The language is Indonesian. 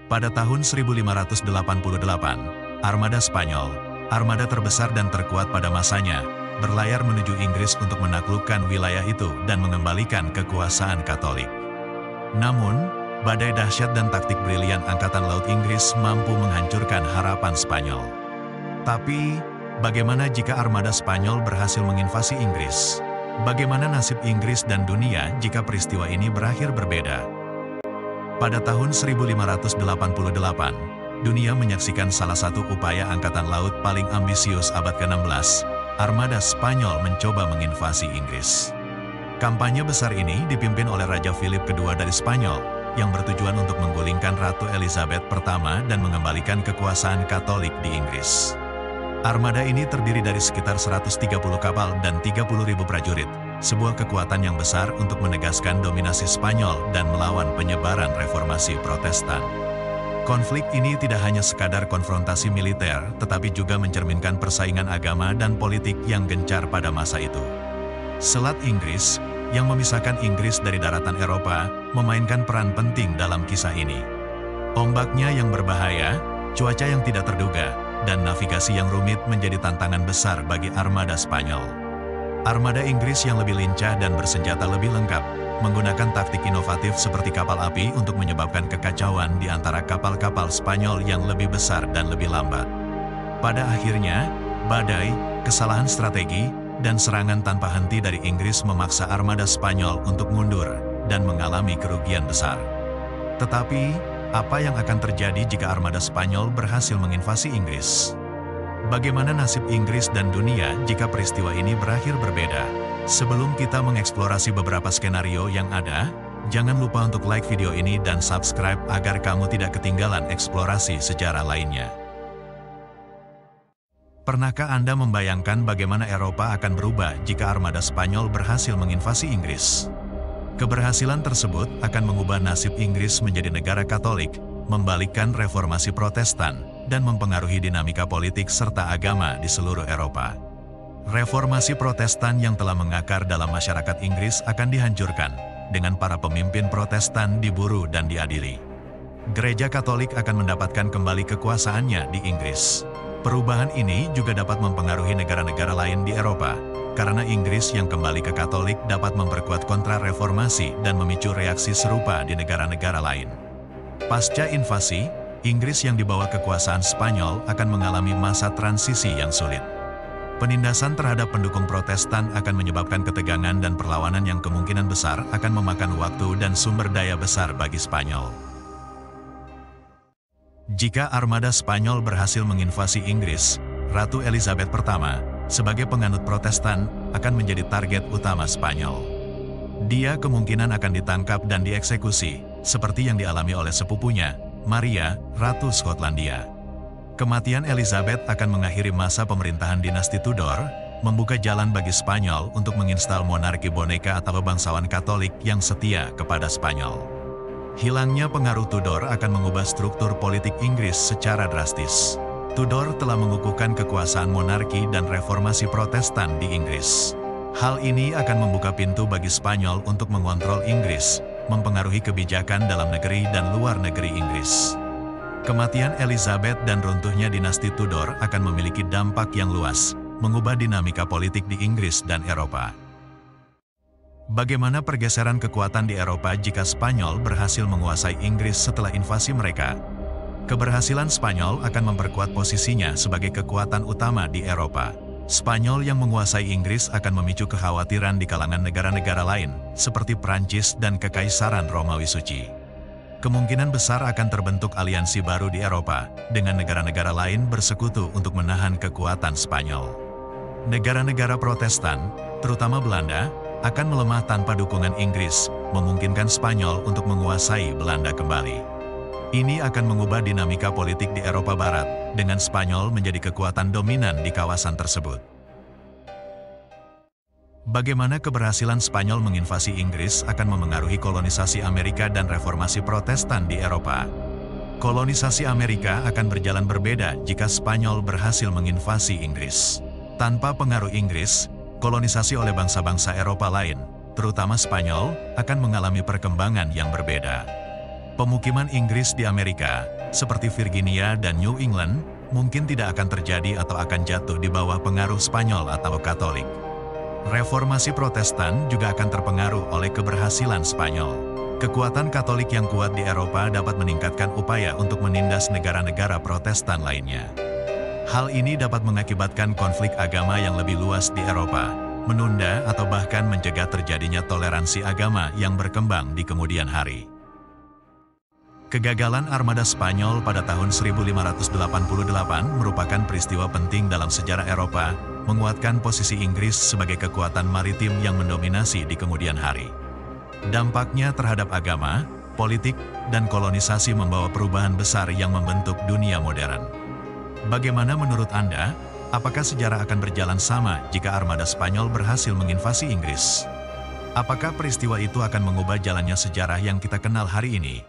Pada tahun 1588, armada Spanyol, armada terbesar dan terkuat pada masanya, berlayar menuju Inggris untuk menaklukkan wilayah itu dan mengembalikan kekuasaan Katolik. Namun, badai dahsyat dan taktik brilian Angkatan Laut Inggris mampu menghancurkan harapan Spanyol. Tapi, bagaimana jika armada Spanyol berhasil menginvasi Inggris? Bagaimana nasib Inggris dan dunia jika peristiwa ini berakhir berbeda? Pada tahun 1588, dunia menyaksikan salah satu upaya Angkatan Laut paling ambisius abad ke-16, armada Spanyol mencoba menginvasi Inggris. Kampanye besar ini dipimpin oleh Raja Philip II dari Spanyol, yang bertujuan untuk menggulingkan Ratu Elizabeth pertama dan mengembalikan kekuasaan Katolik di Inggris. Armada ini terdiri dari sekitar 130 kapal dan 30.000 prajurit, sebuah kekuatan yang besar untuk menegaskan dominasi Spanyol dan melawan penyebaran reformasi Protestan. Konflik ini tidak hanya sekadar konfrontasi militer, tetapi juga mencerminkan persaingan agama dan politik yang gencar pada masa itu. Selat Inggris, yang memisahkan Inggris dari daratan Eropa, memainkan peran penting dalam kisah ini. Ombaknya yang berbahaya, cuaca yang tidak terduga, dan navigasi yang rumit menjadi tantangan besar bagi armada Spanyol. Armada Inggris yang lebih lincah dan bersenjata lebih lengkap, menggunakan taktik inovatif seperti kapal api untuk menyebabkan kekacauan di antara kapal-kapal Spanyol yang lebih besar dan lebih lambat. Pada akhirnya, badai, kesalahan strategi, dan serangan tanpa henti dari Inggris memaksa armada Spanyol untuk mundur dan mengalami kerugian besar. Tetapi, apa yang akan terjadi jika armada Spanyol berhasil menginvasi Inggris? Bagaimana nasib Inggris dan dunia jika peristiwa ini berakhir berbeda? Sebelum kita mengeksplorasi beberapa skenario yang ada, jangan lupa untuk like video ini dan subscribe agar kamu tidak ketinggalan eksplorasi sejarah lainnya. Pernahkah Anda membayangkan bagaimana Eropa akan berubah jika armada Spanyol berhasil menginvasi Inggris? Keberhasilan tersebut akan mengubah nasib Inggris menjadi negara Katolik, membalikkan reformasi Protestan, dan mempengaruhi dinamika politik serta agama di seluruh Eropa. Reformasi Protestan yang telah mengakar dalam masyarakat Inggris akan dihancurkan, dengan para pemimpin Protestan diburu dan diadili. Gereja Katolik akan mendapatkan kembali kekuasaannya di Inggris. Perubahan ini juga dapat mempengaruhi negara-negara lain di Eropa, karena Inggris yang kembali ke Katolik dapat memperkuat kontra-reformasi dan memicu reaksi serupa di negara-negara lain. Pasca invasi, Inggris yang di bawah kekuasaan Spanyol akan mengalami masa transisi yang sulit. Penindasan terhadap pendukung Protestan akan menyebabkan ketegangan dan perlawanan yang kemungkinan besar akan memakan waktu dan sumber daya besar bagi Spanyol. Jika armada Spanyol berhasil menginvasi Inggris, Ratu Elizabeth pertama, sebagai penganut Protestan, akan menjadi target utama Spanyol. Dia kemungkinan akan ditangkap dan dieksekusi, seperti yang dialami oleh sepupunya, Maria, Ratu Skotlandia. Kematian Elizabeth akan mengakhiri masa pemerintahan dinasti Tudor, membuka jalan bagi Spanyol untuk menginstal monarki boneka atau bangsawan Katolik yang setia kepada Spanyol. Hilangnya pengaruh Tudor akan mengubah struktur politik Inggris secara drastis. Tudor telah mengukuhkan kekuasaan monarki dan reformasi Protestan di Inggris. Hal ini akan membuka pintu bagi Spanyol untuk mengontrol Inggris, mempengaruhi kebijakan dalam negeri dan luar negeri Inggris. Kematian Elizabeth dan runtuhnya dinasti Tudor akan memiliki dampak yang luas, mengubah dinamika politik di Inggris dan Eropa. Bagaimana pergeseran kekuatan di Eropa jika Spanyol berhasil menguasai Inggris setelah invasi mereka? Keberhasilan Spanyol akan memperkuat posisinya sebagai kekuatan utama di Eropa. Spanyol yang menguasai Inggris akan memicu kekhawatiran di kalangan negara-negara lain, seperti Prancis dan Kekaisaran Romawi Suci. Kemungkinan besar akan terbentuk aliansi baru di Eropa, dengan negara-negara lain bersekutu untuk menahan kekuatan Spanyol. Negara-negara Protestan, terutama Belanda, akan melemah tanpa dukungan Inggris, memungkinkan Spanyol untuk menguasai Belanda kembali. Ini akan mengubah dinamika politik di Eropa Barat, dengan Spanyol menjadi kekuatan dominan di kawasan tersebut. Bagaimana keberhasilan Spanyol menginvasi Inggris akan memengaruhi kolonisasi Amerika dan reformasi Protestan di Eropa. Kolonisasi Amerika akan berjalan berbeda jika Spanyol berhasil menginvasi Inggris. Tanpa pengaruh Inggris, kolonisasi oleh bangsa-bangsa Eropa lain, terutama Spanyol, akan mengalami perkembangan yang berbeda. Pemukiman Inggris di Amerika, seperti Virginia dan New England, mungkin tidak akan terjadi atau akan jatuh di bawah pengaruh Spanyol atau Katolik. Reformasi Protestan juga akan terpengaruh oleh keberhasilan Spanyol. Kekuatan Katolik yang kuat di Eropa dapat meningkatkan upaya untuk menindas negara-negara Protestan lainnya. Hal ini dapat mengakibatkan konflik agama yang lebih luas di Eropa, menunda atau bahkan mencegah terjadinya toleransi agama yang berkembang di kemudian hari. Kegagalan armada Spanyol pada tahun 1588 merupakan peristiwa penting dalam sejarah Eropa, menguatkan posisi Inggris sebagai kekuatan maritim yang mendominasi di kemudian hari. Dampaknya terhadap agama, politik, dan kolonisasi membawa perubahan besar yang membentuk dunia modern. Bagaimana menurut Anda? Apakah sejarah akan berjalan sama jika armada Spanyol berhasil menginvasi Inggris? Apakah peristiwa itu akan mengubah jalannya sejarah yang kita kenal hari ini?